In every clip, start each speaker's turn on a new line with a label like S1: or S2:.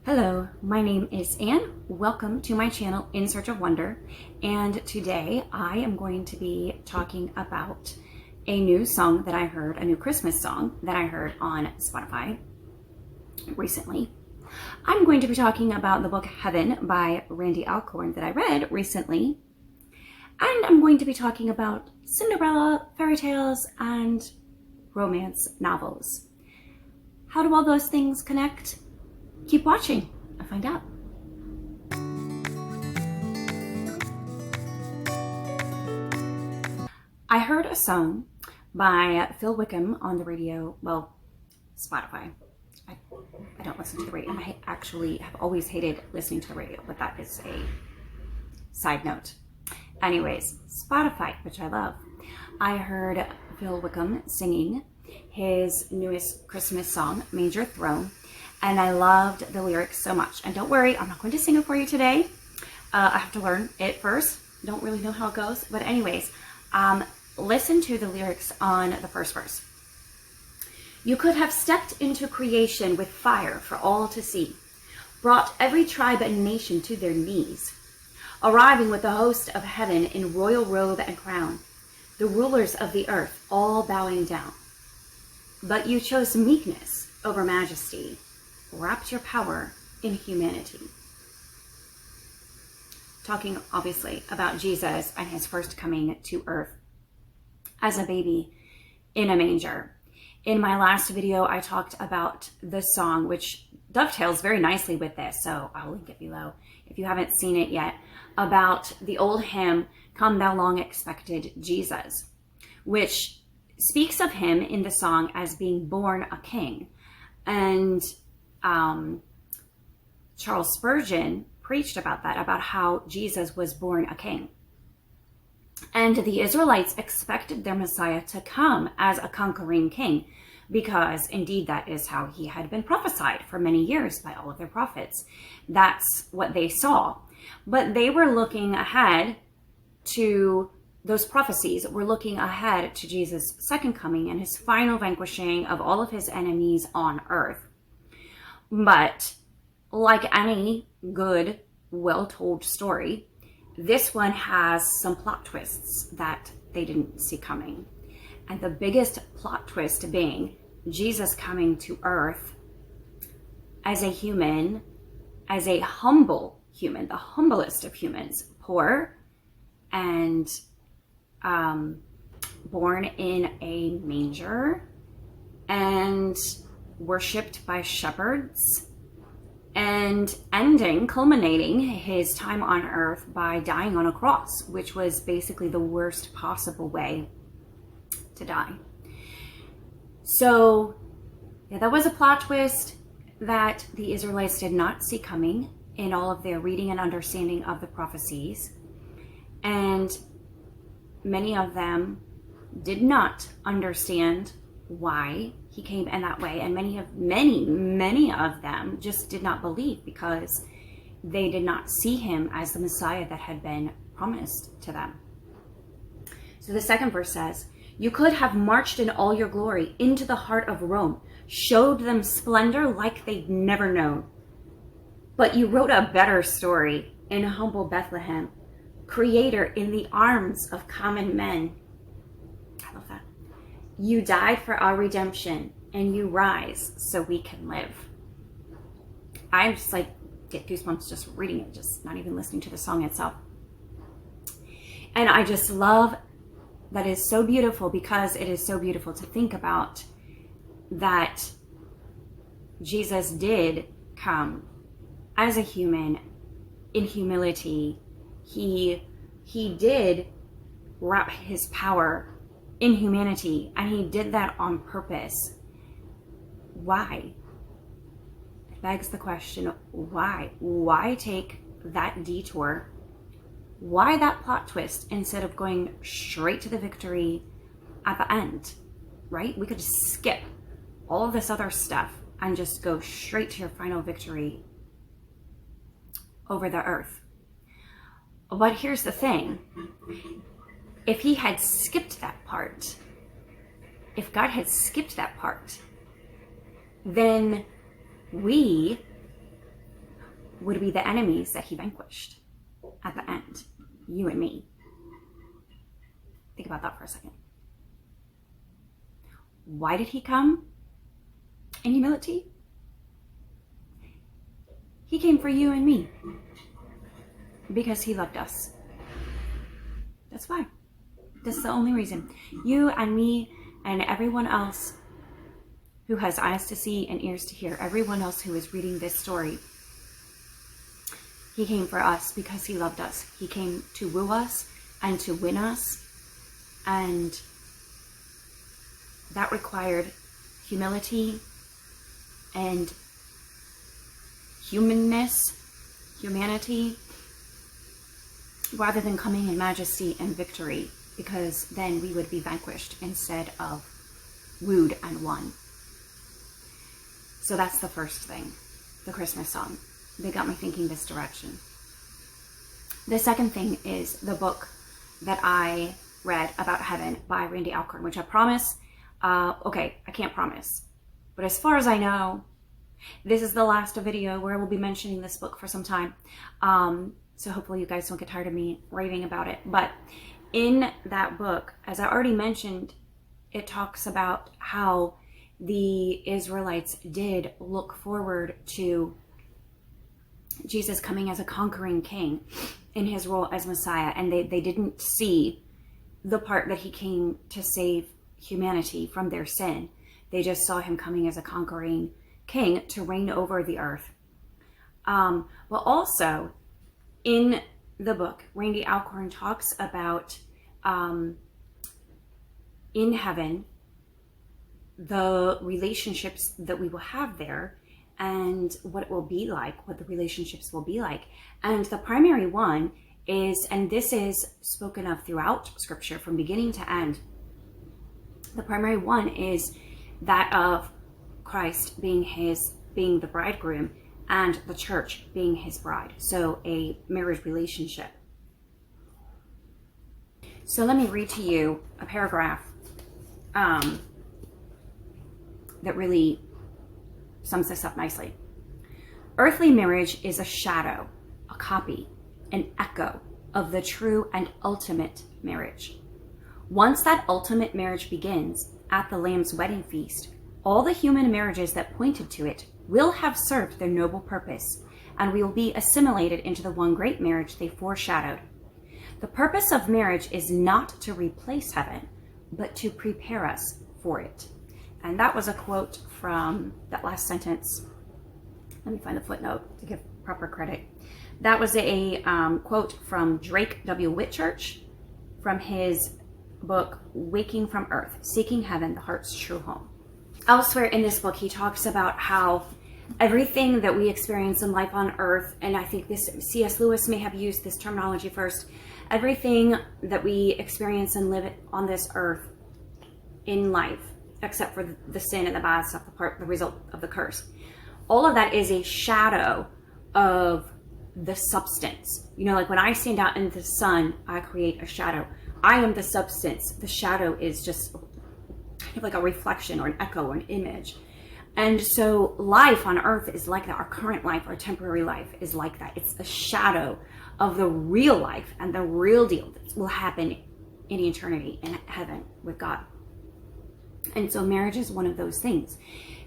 S1: Hello, my name is Anne. Welcome to my channel, In Search of Wonder. And today I am going to be talking about a new song that I heard, a new Christmas song that I heard on Spotify recently. I'm going to be talking about the book Heaven by Randy Alcorn that I read recently. And I'm going to be talking about Cinderella, fairy tales, and romance novels. How do all those things connect? Keep watching and find out. I heard a song by Phil Wickham on the radio, well, Spotify. I don't listen to the radio. I actually have always hated listening to the radio, but that is a side note. Anyways, Spotify, which I love. I heard Phil Wickham singing his newest Christmas song, Manger, and I loved the lyrics so much. And don't worry, I'm not going to sing it for you today. I have to learn it first. Don't really know how it goes. But anyways, listen to the lyrics on the first verse. You could have stepped into creation with fire for all to see, brought every tribe and nation to their knees, arriving with the host of heaven in royal robe and crown, the rulers of the earth all bowing down. But you chose meekness over majesty, wrapped your power in humanity. Talking obviously about Jesus and his first coming to earth as a baby in a manger. In my last video, I talked about the song, which dovetails very nicely with this, so I'll link it below if you haven't seen it yet, about the old hymn, Come Thou Long Expected Jesus, which speaks of him in the song as being born a king. And Charles Spurgeon preached about that, about how Jesus was born a king. And the Israelites expected their Messiah to come as a conquering king, because indeed that is how he had been prophesied for many years by all of their prophets. That's what they saw. But they were looking ahead to those prophecies, were looking ahead to Jesus' second coming and his final vanquishing of all of his enemies on earth. But like any good, well-told story, this one has some plot twists that they didn't see coming. And the biggest plot twist being Jesus coming to earth as a human, as a humble human, the humblest of humans, poor and born in a manger and worshipped by shepherds, and culminating his time on earth by dying on a cross, which was basically the worst possible way to die. So yeah, that was a plot twist that the Israelites did not see coming in all of their reading and understanding of the prophecies. And many of them did not understand why he came in that way, and many of them just did not believe because they did not see him as the Messiah that had been promised to them. So the second verse says, you could have marched in all your glory into the heart of Rome, showed them splendor like they'd never known. But you wrote a better story in humble Bethlehem, creator in the arms of common men. I love that. You died for our redemption, and you rise so we can live. I just get goosebumps just reading it, just not even listening to the song itself. And I just love that is so beautiful, because it is so beautiful to think about that Jesus did come as a human in humility. He did wrap his power in humanity, and he did that on purpose. Why? It begs the question, why? Why take that detour? Why that plot twist instead of going straight to the victory at the end, right? We could just skip all of this other stuff and just go straight to your final victory over the earth. But here's the thing. If he had skipped that part, if God had skipped that part, then we would be the enemies that he vanquished at the end. You and me. Think about that for a second. Why did he come in humility? He came for you and me because he loved us. That's why. That's the only reason. You and me and everyone else who has eyes to see and ears to hear, everyone else who is reading this story, he came for us because he loved us. He came to woo us and to win us. And that required humility and humanity, rather than coming in majesty and victory, because then we would be vanquished instead of wooed and won. So that's the first thing, the Christmas song. They got me thinking this direction. The second thing is the book that I read about heaven by Randy Alcorn, which I promise, I can't promise, but as far as I know, this is the last video where I will be mentioning this book for some time. So hopefully you guys don't get tired of me raving about it. But in that book, as I already mentioned, it talks about how the Israelites did look forward to Jesus coming as a conquering king in his role as Messiah. And they didn't see the part that he came to save humanity from their sin. They just saw him coming as a conquering king to reign over the earth. But also in the book, Randy Alcorn talks about in heaven, the relationships that we will have there and what it will be like, what the relationships will be like. And the primary one is, and this is spoken of throughout Scripture from beginning to end, the primary one is that of Christ being the bridegroom and the church being his bride. So a marriage relationship. So let me read to you a paragraph that really sums this up nicely. Earthly marriage is a shadow, a copy, an echo of the true and ultimate marriage. Once that ultimate marriage begins at the Lamb's wedding feast, all the human marriages that pointed to it will have served their noble purpose, and we will be assimilated into the one great marriage they foreshadowed. The purpose of marriage is not to replace heaven, but to prepare us for it. And that was a quote from that last sentence. Let me find the footnote to give proper credit. That was a quote from Drake W. Whitchurch from his book, Waking from Earth, Seeking Heaven, the Heart's True Home. Elsewhere in this book, he talks about how everything that we experience in life on earth, and I think this C.S. Lewis may have used this terminology first, everything that we experience and live on this earth in life, except for the sin and the bad stuff, the result of the curse, all of that is a shadow of the substance. You know, like when I stand out in the sun, I create a shadow. I am the substance. The shadow is just kind of like a reflection or an echo or an image. And so life on earth is like that. Our current life, our temporary life is like that. It's a shadow of the real life and the real deal that will happen in eternity in heaven with God. And so marriage is one of those things.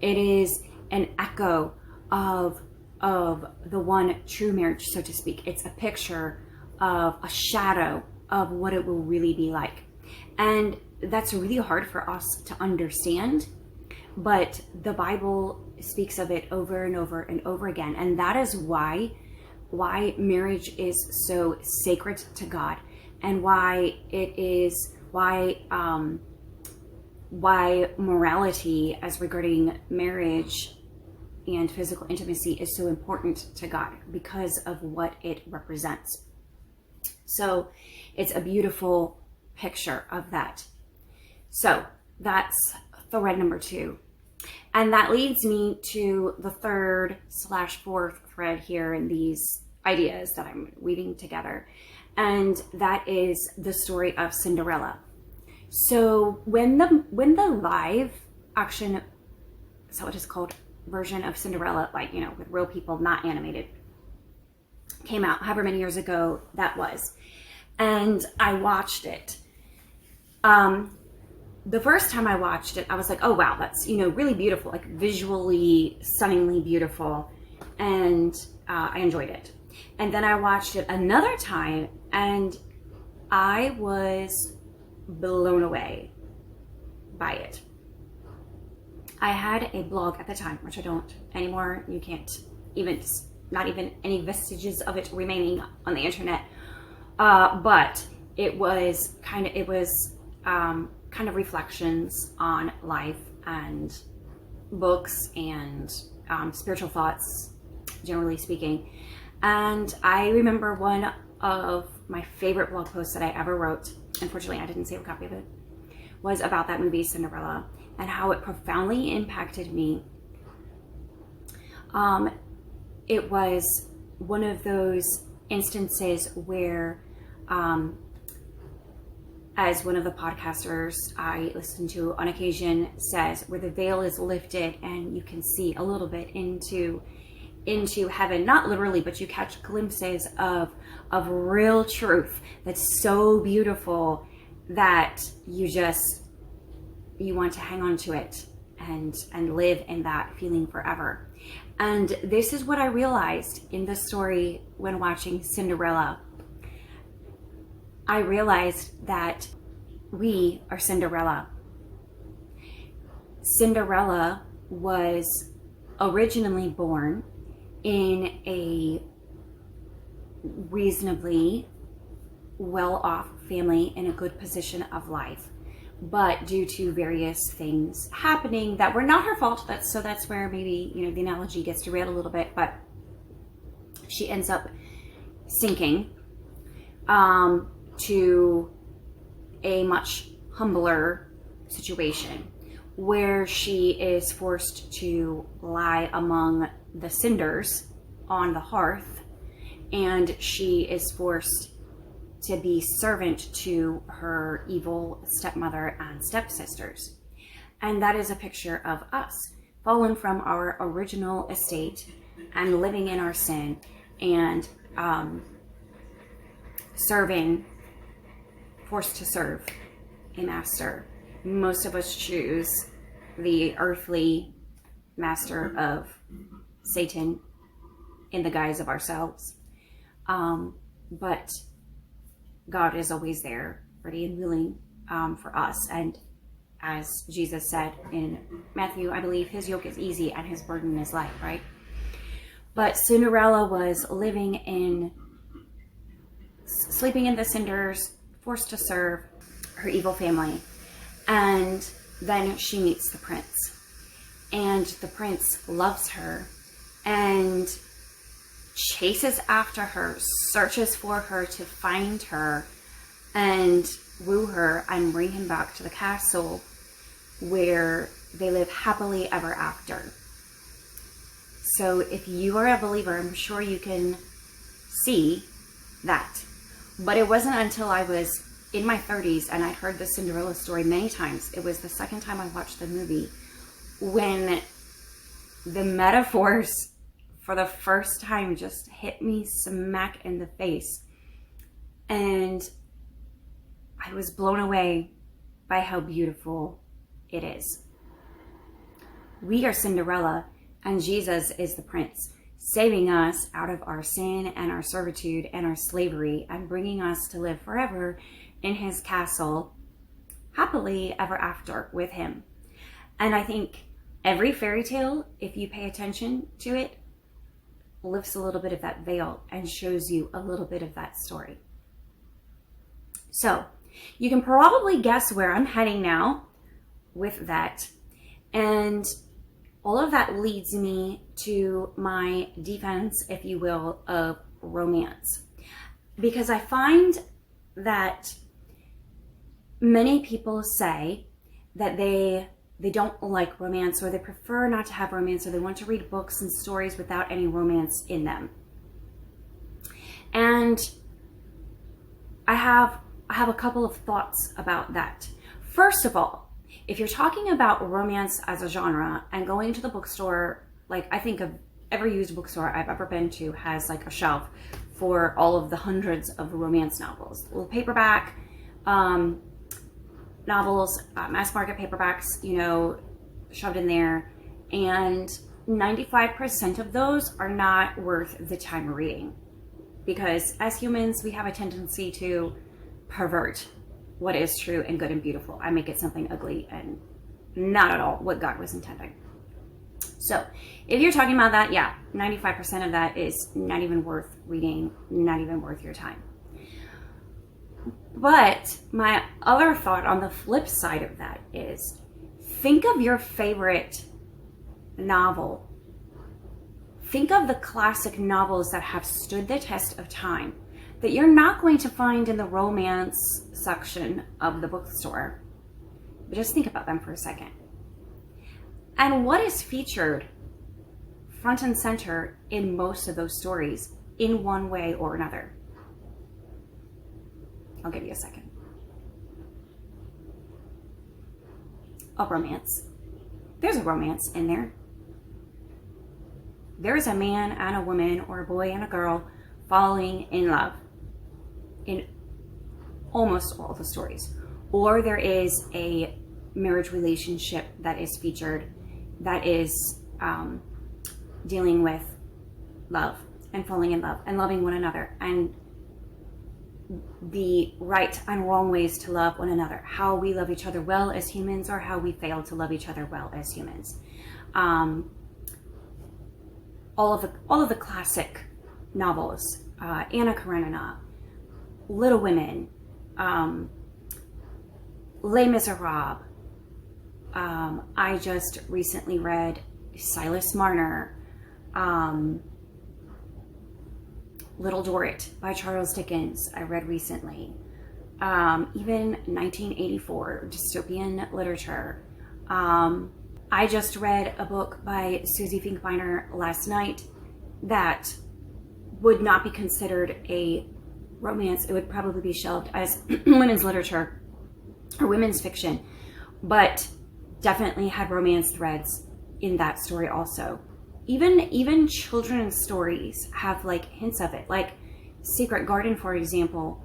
S1: It is an echo of the one true marriage, so to speak. It's a picture of a shadow of what it will really be like. And that's really hard for us to understand, but the Bible speaks of it over and over and over again. And that is why marriage is so sacred to God, and why morality as regarding marriage and physical intimacy is so important to God, because of what it represents. So it's a beautiful picture of that. So that's thread number 2. And that leads me to the 3rd/4th thread here in these ideas that I'm weaving together. And that is the story of Cinderella. So when the live action, so it is called, version of Cinderella, like, you know, with real people, not animated, came out, however many years ago that was. And I watched it. The first time I watched it, I was like, oh wow, that's, really beautiful, like visually, stunningly beautiful. And I enjoyed it. And then I watched it another time and I was blown away by it. I had a blog at the time, which I don't anymore. You can't even, not even any vestiges of it remaining on the internet. But it was kind of reflections on life and books and spiritual thoughts, generally speaking. And I remember one of my favorite blog posts that I ever wrote, unfortunately I didn't save a copy of it, was about that movie Cinderella and how it profoundly impacted me. It was one of those instances where, as one of the podcasters I listen to on occasion says, where the veil is lifted and you can see a little bit into heaven, not literally, but you catch glimpses of real truth that's so beautiful that you want to hang on to it and live in that feeling forever. And this is what I realized in the story when watching Cinderella. I realized that we are Cinderella. Cinderella was originally born in a reasonably well-off family in a good position of life. But due to various things happening that were not her fault, that's where maybe, the analogy gets derailed a little bit, but she ends up sinking to a much humbler situation where she is forced to lie among the cinders on the hearth, and she is forced to be servant to her evil stepmother and stepsisters. And that is a picture of us, fallen from our original estate and living in our sin and forced to serve a master. Most of us choose the earthly master of Satan in the guise of ourselves. But God is always there, ready and willing for us. And as Jesus said in Matthew, I believe, his yoke is easy and his burden is light, right? But Cinderella was sleeping in the cinders, forced to serve her evil family. And then she meets the prince. And the prince loves her and chases after her, searches for her to find her and woo her and bring him back to the castle where they live happily ever after. So if you are a believer, I'm sure you can see that. But it wasn't until I was in my 30s and I'd heard the Cinderella story many times. It was the second time I watched the movie when the metaphors for the first time just hit me smack in the face. And I was blown away by how beautiful it is. We are Cinderella and Jesus is the prince, saving us out of our sin and our servitude and our slavery and bringing us to live forever in his castle, happily ever after with him. And I think every fairy tale, if you pay attention to it, lifts a little bit of that veil and shows you a little bit of that story. So you can probably guess where I'm heading now with that. And all of that leads me to my defense, if you will, of romance. Because I find that many people say that they don't like romance, or they prefer not to have romance, or they want to read books and stories without any romance in them. And I have a couple of thoughts about that. First of all, if you're talking about romance as a genre and going to the bookstore, like I think of every used bookstore I've ever been to has like a shelf for all of the hundreds of romance novels. Little paperback novels, mass market paperbacks, you know, shoved in there. And 95% of those are not worth the time of reading. Because as humans, we have a tendency to pervert what is true and good and beautiful. I make it something ugly and not at all what God was intending. So if you're talking about that, yeah, 95% of that is not even worth reading, not even worth your time. But my other thought on the flip side of that is, think of your favorite novel. Think of the classic novels that have stood the test of time, that you're not going to find in the romance section of the bookstore. But just think about them for a second. And what is featured front and center in most of those stories in one way or another? I'll give you a second. A romance. There's a romance in there. There is a man and a woman, or a boy and a girl, falling in love in almost all the stories. Or there is a marriage relationship that is featured that is dealing with love and falling in love and loving one another, and the right and wrong ways to love one another, how we love each other well as humans or how we fail to love each other well as humans. All of the classic novels, Anna Karenina, Little Women, Les Miserables. I just recently read Silas Marner, Little Dorrit by Charles Dickens, I read recently. Even 1984 dystopian literature. I just read a book by Susie Finkbeiner last night that would not be considered a romance. It would probably be shelved as women's literature or women's fiction, but definitely had romance threads in that story also. Even children's stories have like hints of it, like Secret Garden, for example.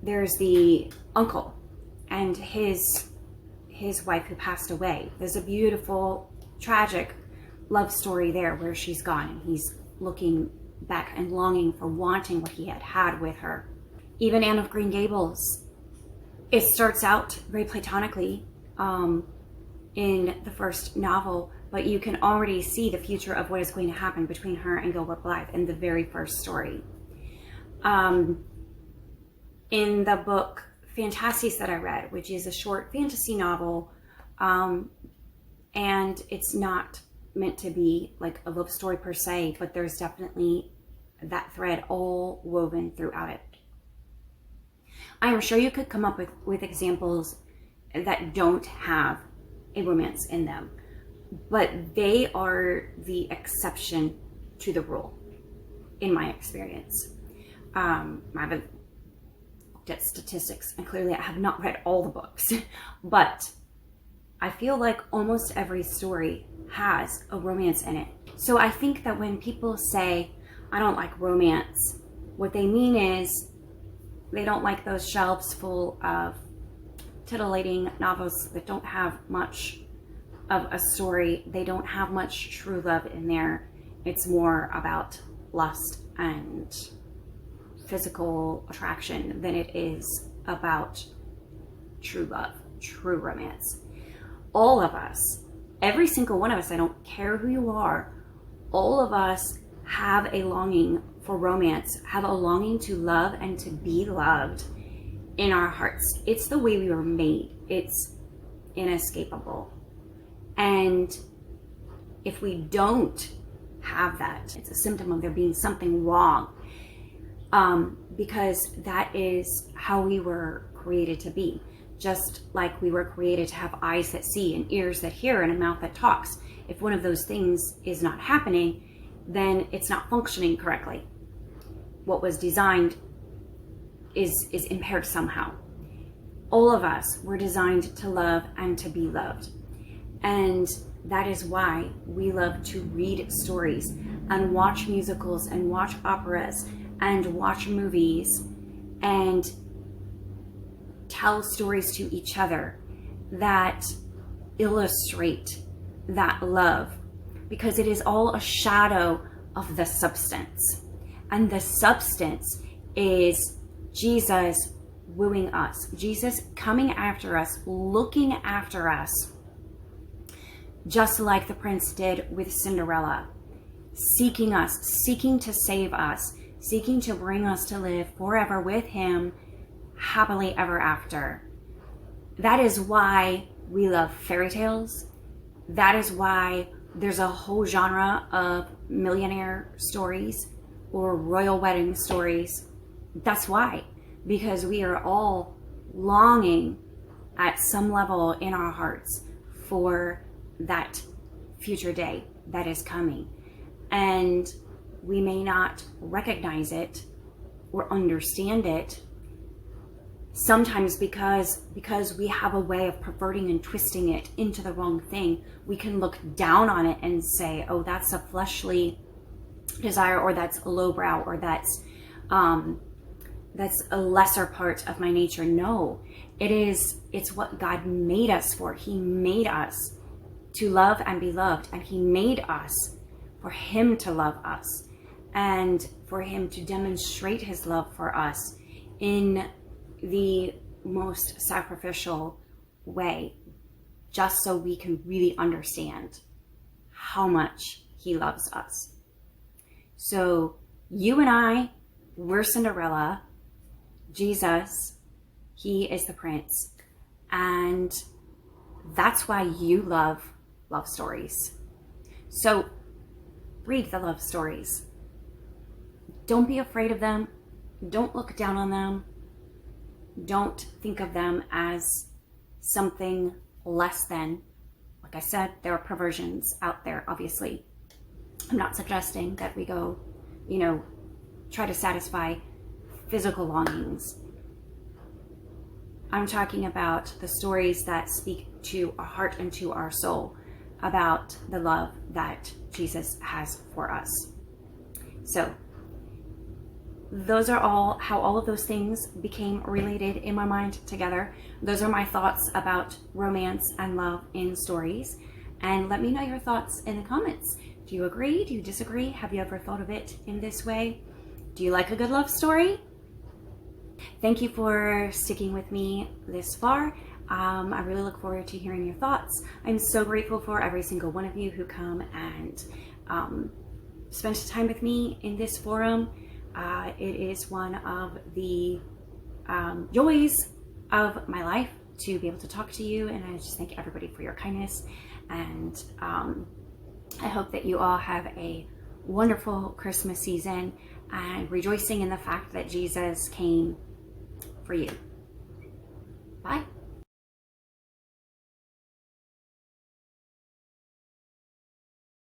S1: There's the uncle and his wife who passed away. There's a beautiful, tragic love story there where she's gone and he's looking back and longing for wanting what he had had with her. Even Anne of Green Gables, it starts out very platonically in the first novel, but you can already see the future of what is going to happen between her and Gilbert Blythe in the very first story. In the book Fantasties that I read, which is a short fantasy novel, and it's not meant to be like a love story per se, but there's definitely that thread all woven throughout it. I am sure you could come up with examples that don't have a romance in them, but they are the exception to the rule, in my experience. I haven't looked at statistics, and clearly I have not read all the books, but I feel like almost every story has a romance in it. So I think that when people say, I don't like romance, what they mean is they don't like those shelves full of titillating novels that don't have much of a story. They don't have much true love in there. It's more about lust and physical attraction than it is about true love, true romance. All of us, every single one of us, I don't care who you are, all of us have a longing for romance, have a longing to love and to be loved in our hearts. It's the way we were made. It's inescapable. And if we don't have that, it's a symptom of there being something wrong, because that is how we were created to be. Just like we were created to have eyes that see and ears that hear and a mouth that talks. If one of those things is not happening, then it's not functioning correctly. What was designed is impaired somehow. All of us were designed to love and to be loved. And that is why we love to read stories. and watch musicals and watch operas and watch movies and tell stories to each other that illustrate that love, because it is all a shadow of the substance. And the substance is Jesus wooing us, Jesus coming after us, looking after us, just like the prince did with Cinderella, seeking us, seeking to save us, seeking to bring us to live forever with him, happily ever after. That is why we love fairy tales. That is why there's a whole genre of millionaire stories or royal wedding stories. That's why, because we are all longing at some level in our hearts for that future day that is coming. And we may not recognize it or understand it, sometimes because we have a way of perverting and twisting it into the wrong thing. We can look down on it and say, oh, that's a fleshly desire, or that's a lowbrow, or that's a lesser part of my nature. No, it's what God made us for. He made us to love and be loved, and he made us for him to love us and for him to demonstrate his love for us in the most sacrificial way, just so we can really understand how much he loves us. So you and I, we're Cinderella. Jesus, he is the prince. And that's why you love love stories. So read the love stories. Don't be afraid of them. Don't look down on them. Don't think of them as something less than. Like I said, there are perversions out there, obviously. I'm not suggesting that we go, try to satisfy physical longings. I'm talking about the stories that speak to our heart and to our soul about the love that Jesus has for us. So those are all how all of those things became related in my mind together. Those are my thoughts about romance and love in stories. And let me know your thoughts in the comments. Do you agree? Do you disagree? Have you ever thought of it in this way? Do you like a good love story? Thank you for sticking with me this far. I really look forward to hearing your thoughts. I'm so grateful for every single one of you who come and spend time with me in this forum. It is one of the joys of my life to be able to talk to you, and I just thank everybody for your kindness. And I hope that you all have a wonderful Christmas season and rejoicing in the fact that Jesus came for you. Bye.